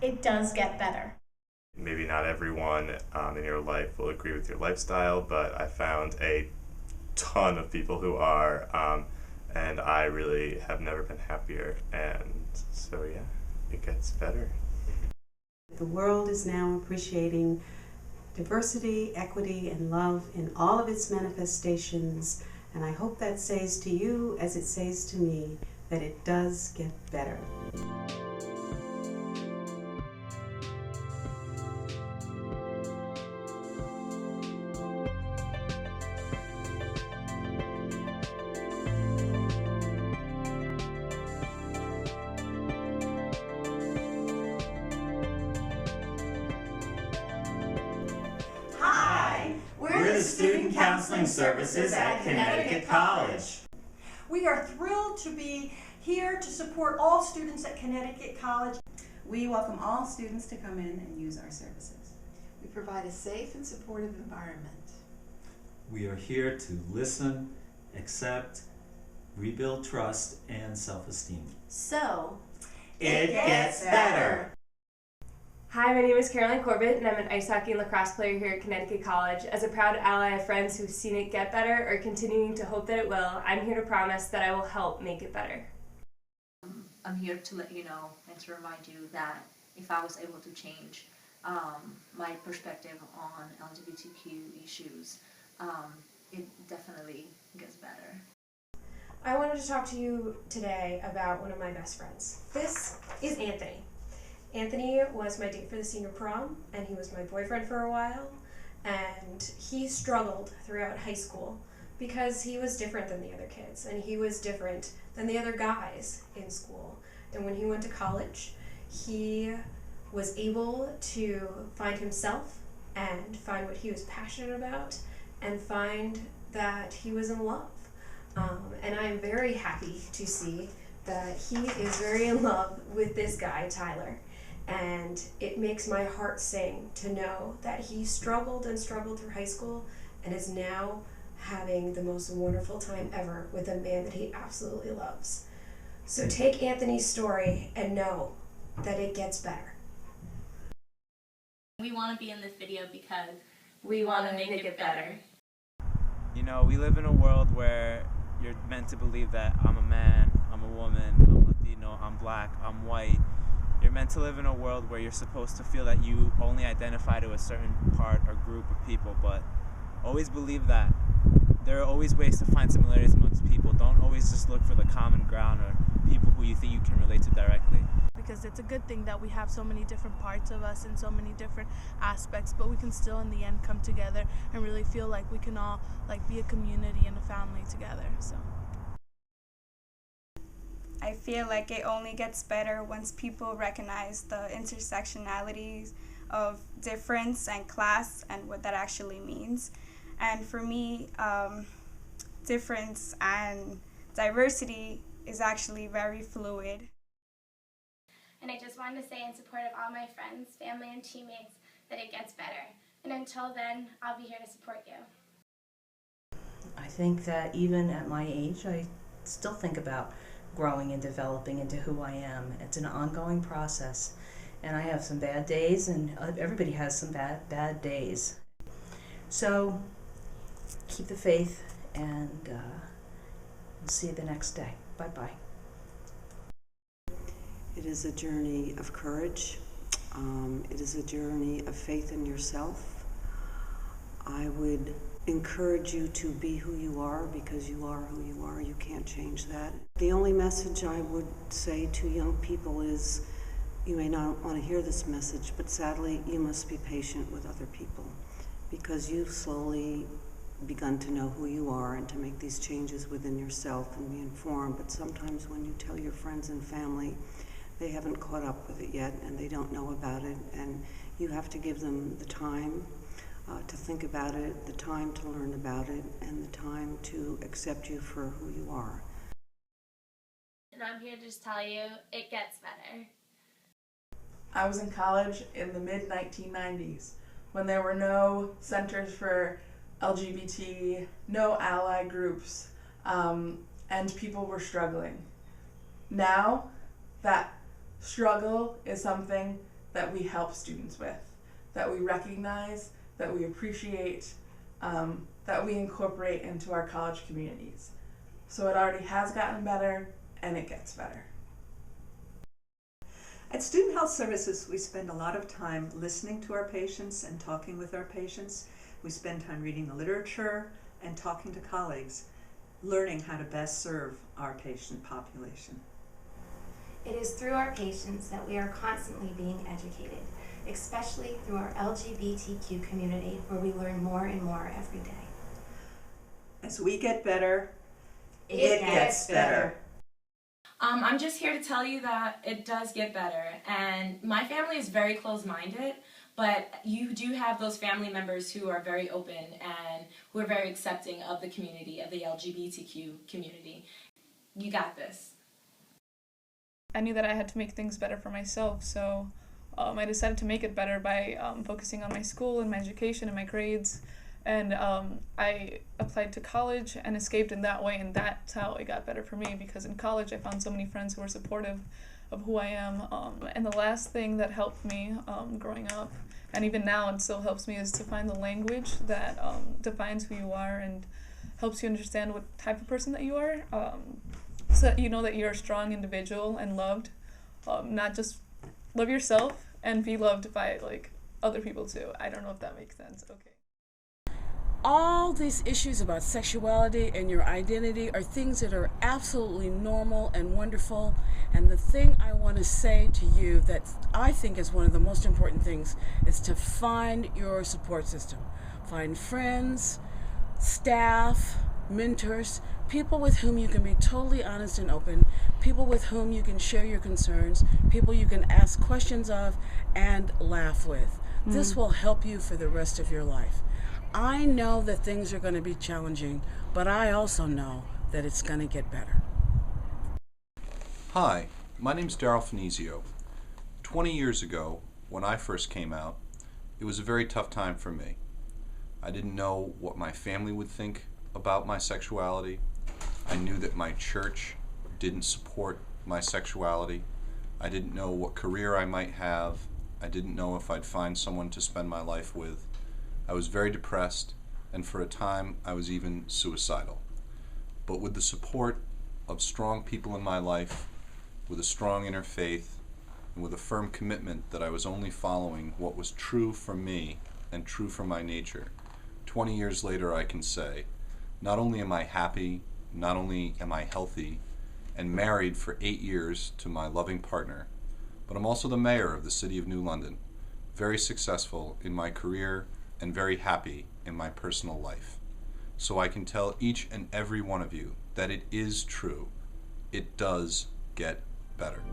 it does get better. Maybe not everyone in your life will agree with your lifestyle, but I found a ton of people who are, and I really have never been happier. And so, yeah, it gets better. The world is now appreciating diversity, equity, and love in all of its manifestations, and I hope that says to you, as it says to me, that it does get better. We're the Student Counseling Services at Connecticut College. We are thrilled to be here to support all students at Connecticut College. We welcome all students to come in and use our services. We provide a safe and supportive environment. We are here to listen, accept, rebuild trust, and self-esteem. So, It gets better. Hi, my name is Caroline Corbett, and I'm an ice hockey and lacrosse player here at Connecticut College. As a proud ally of friends who've seen it get better or continuing to hope that it will, I'm here to promise that I will help make it better. I'm here to let you know and to remind you that if I was able to change my perspective on LGBTQ issues, it definitely gets better. I wanted to talk to you today about one of my best friends. This is Anthony. Anthony was my date for the senior prom, and he was my boyfriend for a while, and he struggled throughout high school because he was different than the other kids, and he was different than the other guys in school. And when he went to college, he was able to find himself and find what he was passionate about and find that he was in love. And I'm very happy to see that he is very in love with this guy, Tyler. And it makes my heart sing to know that he struggled and struggled through high school and is now having the most wonderful time ever with a man that he absolutely loves. So take Anthony's story and know that it gets better. we want to be in this video because We want to make it get better. You know, we live in a world where you're meant to believe that I'm a man, I'm a woman, I'm Latino, I'm black, I'm white. You're meant to live in a world where you're supposed to feel that you only identify to a certain part or group of people, but always believe that there are always ways to find similarities amongst people. Don't always just look for the common ground or people who you think you can relate to directly. Because it's a good thing that we have so many different parts of us and so many different aspects, but we can still in the end come together and really feel like we can all be a community and a family together. So I feel like it only gets better once people recognize the intersectionalities of difference and class and what that actually means. And for me, difference and diversity is actually very fluid. And I just wanted to say in support of all my friends, family, and teammates that it gets better. And until then, I'll be here to support you. I think that even at my age, I still think about growing and developing into who I am. It's an ongoing process. And I have some bad days, and everybody has some bad days. So keep the faith, and we'll see you the next day. Bye-bye. It is a journey of courage. It is a journey of faith in yourself. I would encourage you to be who you are, because you are who you are. You can't change that. The only message I would say to young people is, you may not want to hear this message, but sadly, you must be patient with other people, because you've slowly begun to know who you are and to make these changes within yourself and be informed. But sometimes when you tell your friends and family, they haven't caught up with it yet and they don't know about it, and you have to give them the time to think about it, the time to learn about it, and the time to accept you for who you are. And I'm here to just tell you, it gets better. I was in college in the mid-1990s when there were no centers for LGBT, no ally groups, and people were struggling. Now, that struggle is something that we help students with, that we recognize, that we appreciate, that we incorporate into our college communities. So it already has gotten better, and it gets better. At Student Health Services, we spend a lot of time listening to our patients and talking with our patients. We spend time reading the literature and talking to colleagues, learning how to best serve our patient population. It is through our patients that we are constantly being educated, especially through our LGBTQ community, where we learn more and more every day. As we get better, it gets better. I'm just here to tell you that it does get better, and my family is very close-minded, but you do have those family members who are very open and who are very accepting of the community, of the LGBTQ community. You got this. I knew that I had to make things better for myself, so I decided to make it better by focusing on my school and my education and my grades. And I applied to college and escaped in that way, and that's how it got better for me, because in college I found so many friends who were supportive of who I am. And the last thing that helped me growing up, and even now it still helps me, is to find the language that defines who you are and helps you understand what type of person that you are, so that you know that you're a strong individual and loved. Not just love yourself and be loved by other people too. I don't know if that makes sense. Okay. All these issues about sexuality and your identity are things that are absolutely normal and wonderful. And the thing I want to say to you that I think is one of the most important things is to find your support system. Find friends, staff, mentors, people with whom you can be totally honest and open, people with whom you can share your concerns, people you can ask questions of and laugh with. This will help you for the rest of your life. I know that things are going to be challenging, but I also know that it's going to get better. Hi, my name's Daryl Finizio. 20 years ago, when I first came out, it was a very tough time for me. I didn't know what my family would think about my sexuality. I knew that my church didn't support my sexuality. I didn't know what career I might have. I didn't know if I'd find someone to spend my life with. I was very depressed, and for a time I was even suicidal. But with the support of strong people in my life, with a strong inner faith, and with a firm commitment that I was only following what was true for me and true for my nature, 20 years later I can say, not only am I happy, not only am I healthy, and married for 8 years to my loving partner, but I'm also the mayor of the city of New London, very successful in my career and very happy in my personal life. So I can tell each and every one of you that it is true. It does get better.